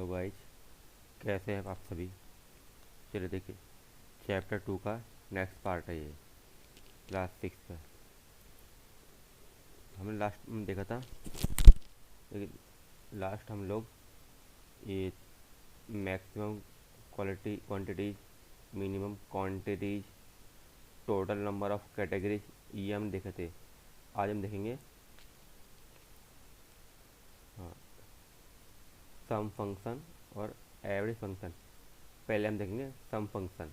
Hello guys, कैसे हैं आप सभी। चलिए देखिए, चैप्टर 2 का नेक्स्ट पार्ट है ये, क्लास 6 का। हमने लास्ट में देखा था, लेकिन लास्ट हम लोग ये maximum quality quantities, minimum quantities, total number of categories, ये हम देखे थे। आज हम देखेंगे हाँ सम फंक्शन और एवरेज फंक्शन। पहले हम देखेंगे सम फंक्शन।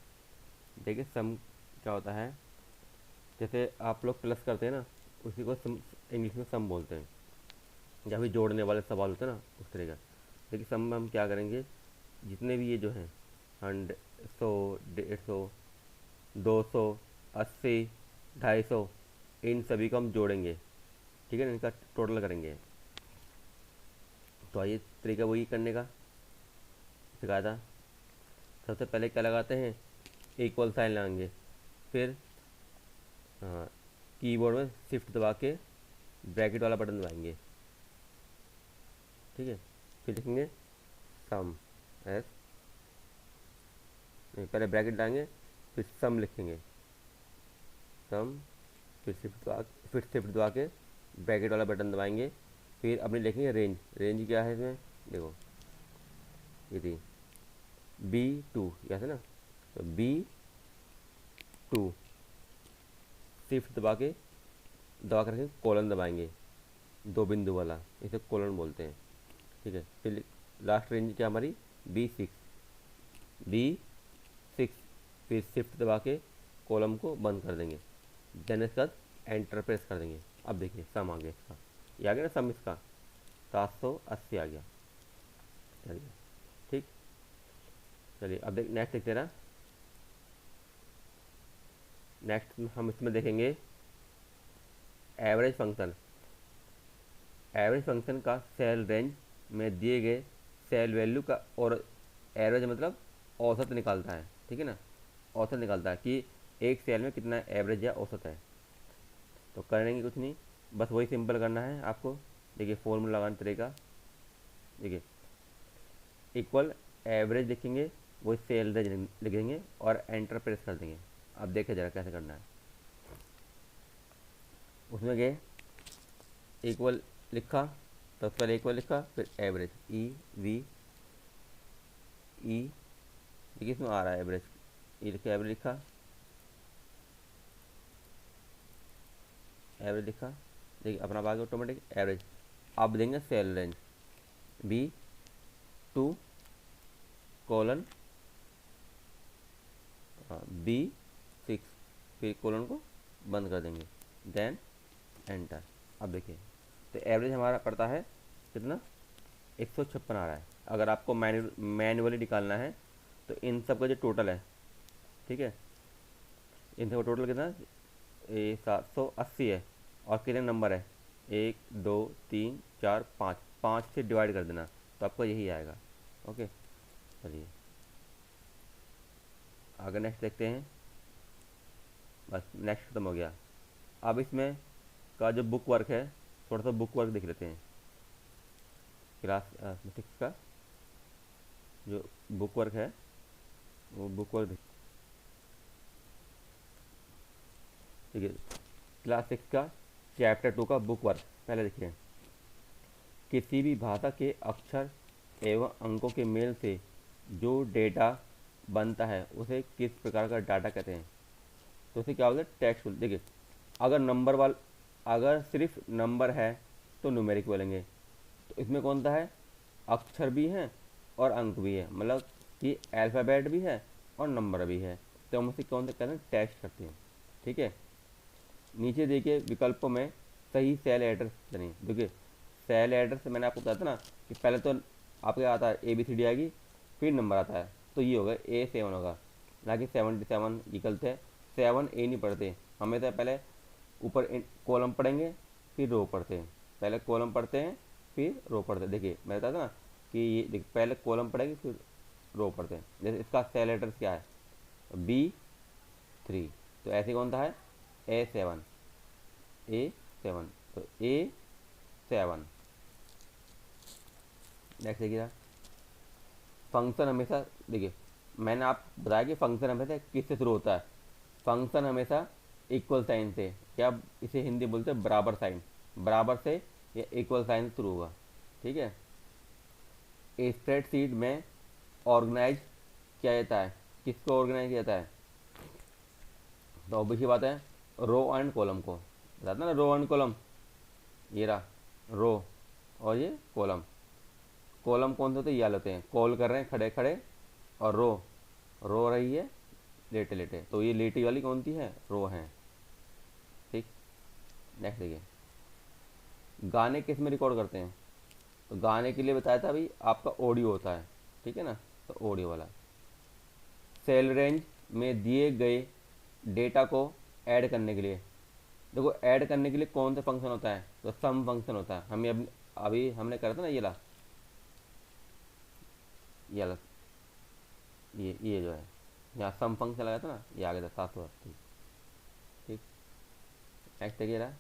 देखिए सम क्या होता है, जैसे आप लोग प्लस करते हैं ना, उसी को सम इंग्लिश में सम बोलते हैं। जब भी जोड़ने वाले सवाल होते हैं ना, उस तरह का। देखिए सम में हम क्या करेंगे, जितने भी ये जो हैं 100, 100, 150, 200, 80, 250, इन सभी को हम जोड़ेंगे। ठीक है ना, इनका टोटल करेंगे। तो आइए तरीका वही करने का सिखाया था। सबसे पहले क्या लगाते हैं, इक्वल साइन लगाएंगे। फिर कीबोर्ड में शिफ्ट दबा के ब्रैकेट वाला बटन दबाएंगे। ठीक है, फिर लिखेंगे सम, एस, पहले ब्रैकेट डालेंगे, फिर सम लिखेंगे, सम, फिर शिफ्ट दबा के ब्रैकेट वाला बटन दबाएंगे। फिर अपनी लिखेंगे रेंज। रेंज क्या है इसमें, देखो ये थी B2, यहाँ से ना, तो B2, शिफ्ट दबा कर कोलन दबाएंगे, दो बिंदु वाला, इसे कोलन बोलते हैं। ठीक है, फिर लास्ट रेंज क्या हमारी B6, फिर शिफ्ट दबा के कॉलम को बंद कर देंगे। देन इसके बाद एंटर प्रेस कर देंगे। अब देखिए सम आ गया इसका, ये आ गया ना सम इसका, 780 आ गया। चलिए ठीक, चलिए अब देख नेक्स्ट देखते ना। नेक्स्ट हम इसमें देखेंगे एवरेज फंक्शन। एवरेज फंक्शन का सेल रेंज में दिए गए सेल वैल्यू का, और एवरेज मतलब औसत निकालता है। ठीक है ना, औसत निकालता है कि एक सेल में कितना एवरेज या औसत है। तो करेंगे कुछ नहीं, बस वही सिंपल करना है आपको। देखिए फॉर्मूला लगाने तरीका, देखिए इक्वल एवरेज लिखेंगे, वही सेल रेंज लिखेंगे और एंटर प्रेस कर देंगे। अब देखिए जरा कैसे करना है। उसमें गए, इक्वल लिखा, तो पहले इक्वल लिखा, फिर एवरेज, ई, देखिए इसमें आ रहा है एवरेज, ई लिखा, एवरेज लिखा, एवरेज लिखा, देखिए अपना भाग ऑटोमेटिक एवरेज। अब देंगे cell range B2 colon B6, फिर कोलन को बंद कर देंगे, देन एंटर। अब देखिए तो एवरेज हमारा पड़ता है कितना, 156 आ रहा है। अगर आपको मैन्युअली निकालना है तो इन सब का जो टोटल है, ठीक है, इन सब का टोटल कितना, 780 है। और कितने नंबर है, 1 2 3 4 5, 5 से डिवाइड कर देना, तो आपको यही आएगा। ओके, चलिए आगे नेक्स्ट देखते हैं। बस नेक्स्ट खत्म हो गया। अब इसमें का जो बुक वर्क है, थोड़ा सा बुक वर्क देख लेते हैं। क्लास 6 का जो बुक वर्क है, वो बुक वर्क देखिए। क्लास 6 का चैप्टर 2 का बुक वर्क पहले देखिए। किसी भी भाषा के अक्षर एवं अंकों के मेल से जो डेटा बनता है उसे किस प्रकार का डाटा कहते हैं। तो उसे क्या होता है, टेक्स्ट। देखिए अगर सिर्फ नंबर है तो न्यूमेरिक बोलेंगे। तो इसमें कौन सा है, अक्षर भी हैं और अंक भी है, मतलब कि अल्फ़ाबेट भी है और नंबर भी है। तो हम उसे कौन सा कहते हैं, टेक्स्ट करते हैं। ठीक है, नीचे देखिए विकल्पों में सही सेल एड्रेस चुनें। देखिए सेल एड्रेस मैंने आपको बताया था ना कि पहले तो आपके आता है ABCD आएगी, फिर नंबर आता है, तो ये होगा A7 होगा, ना कि 77। ये गलत है, 7A नहीं पढ़ते हमेशा, पहले ऊपर कॉलम पढ़ेंगे फिर रो पढ़ते हैं, पहले कॉलम पढ़ते हैं फिर रो पढ़ते हैं। देखिए मैं बताया था ना कि ये देखिए पहले कॉलम पढ़ेंगे फिर रो पढ़ते हैं। जैसे इसका सेल एड्रेस क्या है, B3, तो ऐसे कौन सा है, A7, तो A7। नेक्स्ट देखिएगा, फंक्शन हमेशा देखिए, मैंने आप बताया कि फंक्शन हमेशा किससे शुरू होता है। फंक्शन हमेशा इक्वल साइन से, क्या इसे हिंदी बोलते हैं बराबर साइन, बराबर से या इक्वल साइन शुरू होगा। ठीक है। स्प्रेडशीट में ऑर्गेनाइज किया जाता है, किसको ऑर्गेनाइज किया जाता है, तो ऑब्वियस बात है रो एंड कॉलम को, बताता ना रो एंड कॉलम, ये रहा रो और ये कॉलम। कॉलम कौन से होते हैं, ये वाले होते हैं, कॉल कर रहे हैं खड़े खड़े, और रो रो रही है लेटे लेटे, तो ये लेटी वाली कौन सी है, रो है। ठीक। नेक्स्ट देखिए, गाने किस में रिकॉर्ड करते हैं, तो गाने के लिए बताया था भाई आपका ऑडियो होता है, ठीक है ना, तो ऑडियो वाला। सेल रेंज में दिए गए डेटा को ऐड करने के लिए, देखो ऐड करने के लिए कौन सा फंक्शन होता है, तो सम फंक्शन होता है। हमें अभी हमने करा था ना ये ला, ये ला, ये जो है यहाँ सम फंक्शन लगाया था ना, ये आ गया था 780। ठीक। नेक्स्ट देखिए रहा,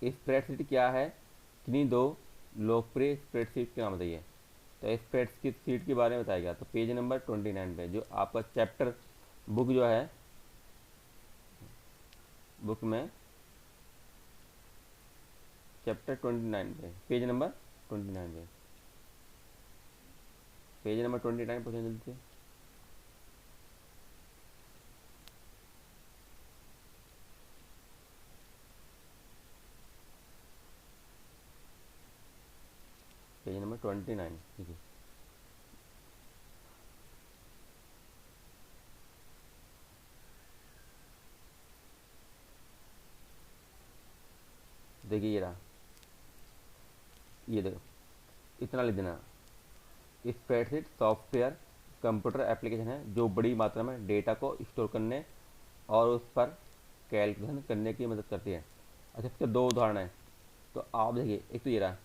स्प्रेडशीट क्या है, किन्हीं दो लोकप्रिय स्प्रेडशीट के नाम बताइए। तो स्प्रेडशीट के बारे में बताया गया, तो पेज नंबर 29 पे जो आपका चैप्टर बुक जो है, बुक में चैप्टर 29 पे पेज नंबर 29 पे, पेज नंबर 29 पर जल्दी से। पेज नंबर 29, ठीक है। देखिए ये रहा, ये देखो इतना लिख देना, स्प्रेडशीट सॉफ्टवेयर कंप्यूटर एप्लीकेशन है जो बड़ी मात्रा में डेटा को स्टोर करने और उस पर कैलकुलेशन करने की मदद करती है। अच्छा, इसके दो उदाहरण हैं, तो आप देखिए, एक तो ये रहा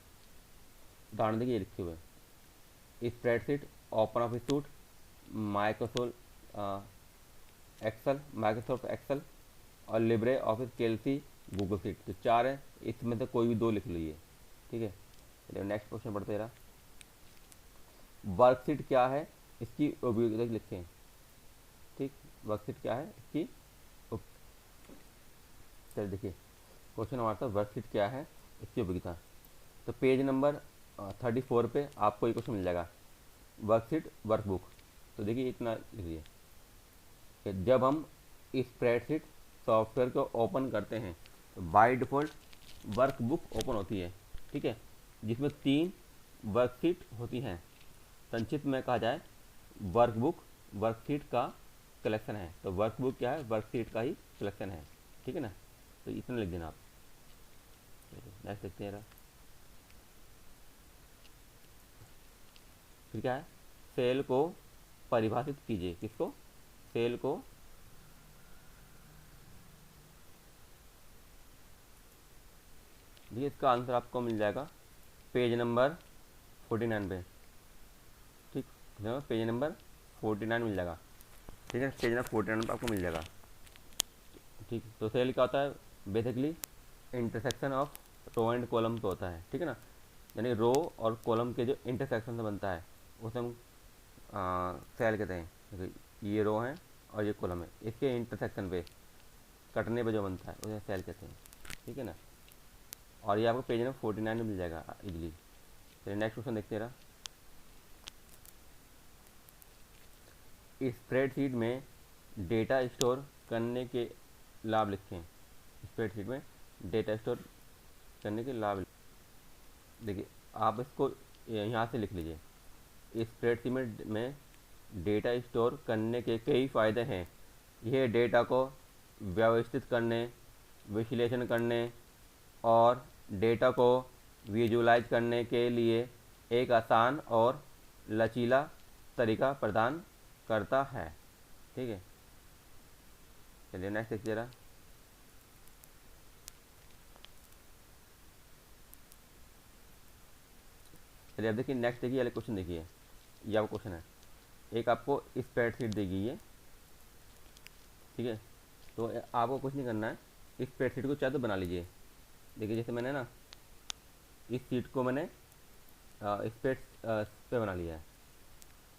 उदाहरण, देखिए ये लिखे हुए, spreadsheet Open Office suite, Microsoft Excel और Libre Office Calc Google Sheet, तो चार है, इसमें से कोई भी दो लिख लीजिए। ठीक है। चलिए नेक्स्ट क्वेश्चन पढ़ते रहा, वर्कशीट क्या है, इसकी उपयोगिता लिखें। ठीक, वर्कशीट क्या है इसकी चलिए देखिए, क्वेश्चन हमारा था वर्कशीट क्या है इसकी उपयोगिता। तो पेज नंबर 34 पे आपको ये क्वेश्चन मिल जाएगा, वर्कशीट वर्कबुक। तो देखिए इतना लिखिए कि जब हम स्प्रेडशीट सॉफ्टवेयर को ओपन करते हैं तो बाय डिफ़ॉल्ट वर्कबुक ओपन होती है, ठीक है, जिसमें 3 वर्कशीट होती हैं। संक्षिप्त में कहा जाए वर्कबुक वर्कशीट का कलेक्शन है, तो वर्कबुक क्या है, वर्कशीट का ही कलेक्शन है। ठीक है ना, तो इतना लिख देना आप। नेक्स्ट देखते हैं, फिर क्या है, सेल को परिभाषित कीजिए, किसको, सेल को देखिए, इसका आंसर आपको मिल जाएगा पेज नंबर 49 पे। ठीक, पेज नंबर 49 मिल जाएगा। ठीक है, पेज नंबर 49 पे आपको मिल जाएगा। ठीक, तो सेल क्या होता है, basically intersection of row and column तो होता है, ठीक है ना, यानी रो और कॉलम के जो इंटरसेक्शन से बनता है उसे हम सेल कहते हैं। देखो ये रो है और ये कॉलम है, इसके इंटरसेक्शन पे कटने पे जो बनता है उसे सेल कहते हैं। ठीक है ना, और ये आपको पेज नंबर 49 में मिल जाएगा इजीली। चलिए नेक्स्ट क्वेश्चन देखते हैं। स्प्रेडशीट में डेटा स्टोर करने के लाभ लिखें। स्प्रेडशीट में डेटा स्टोर करने के लाभ, देखिए आप इसको यहाँ से लिख लीजिए, स्प्रेडशीट में डेटा स्टोर करने के कई फ़ायदे हैं। यह डेटा को व्यवस्थित करने, विश्लेषण करने और डेटा को विजुलाइज करने के लिए एक आसान और लचीला तरीका प्रदान करता है। ठीक है, चलिए नेक्स्ट देखिए जरा, चलिए अब देखिए नेक्स्ट, देखिए वाले क्वेश्चन देखिए, ये आपको क्वेश्चन है, एक आपको स्प्रेडशीट देगी ये, ठीक है, तो आपको कुछ नहीं करना है, इस स्प्रेडशीट को चाहे तो बना लीजिए। देखिए जैसे मैंने इस सीट को मैंने स्प्रेड पे बना लिया है,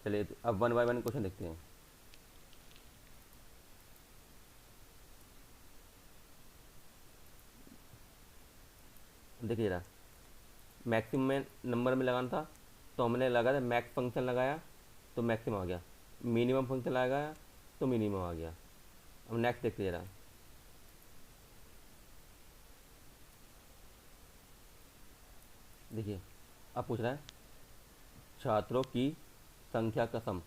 चलिए तो अब 1 बाय 1 क्वेश्चन देखते हैं। देखिए जरा, मैक्सिमम में नंबर में लगाना था तो हमने लगाया मैक्स फंक्शन लगाया तो मैक्सिमम आ गया, मिनिमम फंक्शन लगाया तो मिनिमम आ गया। अब नेक्स्ट देखिए जरा, देखिए अब पूछ रहा है छात्रों की संख्या का सम,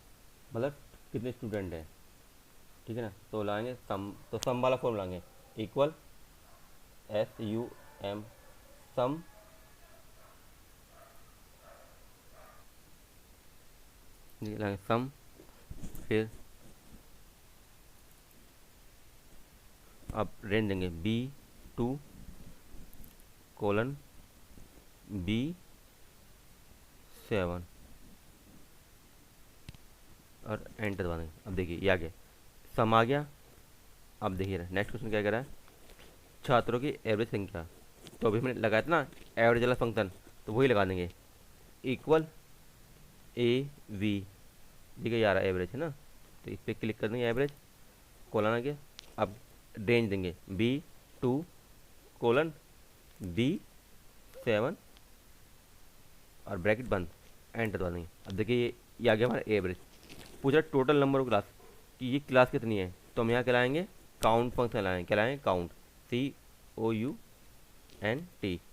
मतलब कितने स्टूडेंट हैं, ठीक है ना। तो लाएंगे सम, तो सम वाला फॉर्म लाएंगे, इक्वल SUM सम, लाएंगे सम, फिर अब रेंज देंगे B2 कोलन B7 और एंटर दबा देंगे। अब देखिए ये आ गया, सम आ गया। अब देखिए नेक्स्ट क्वेश्चन क्या कह रहा है, छात्रों की एवरेज संख्या, तो अभी हमने लगाया था ना एवरेज वाला फंक्शन, तो वही लगा देंगे, इक्वल AV, ठीक है यार एवरेज है ना, तो इस पर क्लिक कर देंगे, एवरेज कोलन आ गया। अब रेंज देंगे B2 कोलन B7 और ब्रैकेट बंद, एंटर दबा देंगे। अब देखिए ये आ गया हमारा एवरेज। पूछ रहा टोटल नंबर ऑफ क्लास कि ये क्लास कितनी है, तो हम यहाँ क्या लाएंगे, काउंट फंक्शन लाएंगे, क्या लाएंगे, count, COUNT,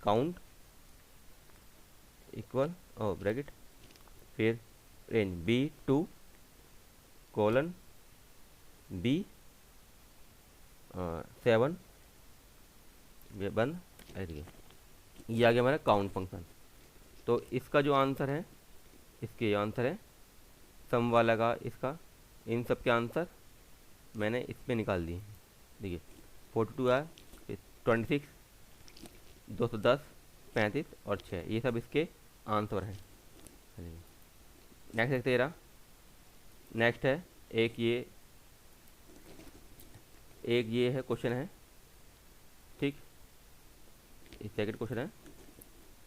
count equal bracket, फिर रेंज B2 कोलन B7 बंद, ऐसे ये आ गया हमारा काउंट फंक्शन। तो इसका जो आंसर है, इसके आंसर है सम वाला का, इसका इन सब के आंसर मैंने इस पे निकाल दिए। देखिए 42 है, 26, 210, 35 और 6, ये सब इसके आंसर हैं। नेक्स्ट देखते रहा, नेक्स्ट है एक ये है क्वेश्चन है, ठीक, इस सेकंड क्वेश्चन है,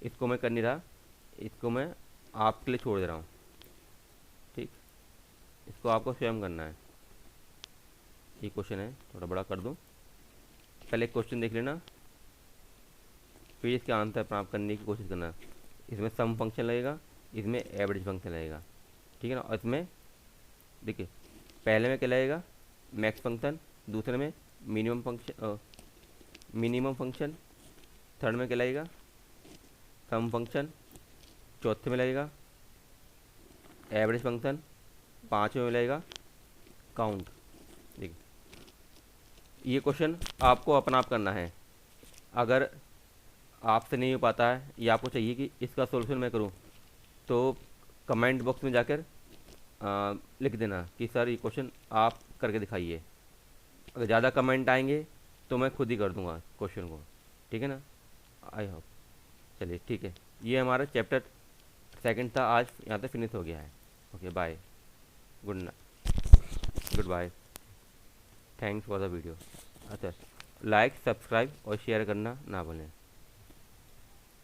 इसको मैं कर नहीं रहा, इसको मैं आपके लिए छोड़ दे रहा हूँ, ठीक, इसको आपको स्वयं करना है। ये क्वेश्चन है, थोड़ा बड़ा कर दूँ, पहले क्वेश्चन देख लेना, फिर इसके आंसर प्राप्त करने की कोशिश करना। इसमें सम फंक्शन लगेगा, इसमें एवरेज फंक्शन लगेगा, ठीक है ना। और इसमें देखिए पहले में क्या लगेगा, मैक्स फंक्शन, दूसरे में मिनिमम फंक्शन, थर्ड में क्या लगेगा, सम फंक्शन, चौथे में लगेगा एवरेज फंक्शन, पाँचवें में लगेगा काउंट। देखिए ये क्वेश्चन आपको अपना आप करना है, अगर आपसे नहीं हो पाता है या आपको चाहिए कि इसका सोल्यूशन मैं करूं, तो कमेंट बॉक्स में जाकर लिख देना कि सर ये क्वेश्चन आप करके दिखाइए। अगर ज़्यादा कमेंट आएंगे तो मैं खुद ही कर दूंगा क्वेश्चन को, ठीक है ना, आई होप। चलिए ठीक है, ये हमारा चैप्टर सेकंड था, आज यहाँ तक फिनिश हो गया है। Okay bye, good bye, thanks for the video. अच्छा, लाइक सब्सक्राइब और शेयर करना ना भूलें।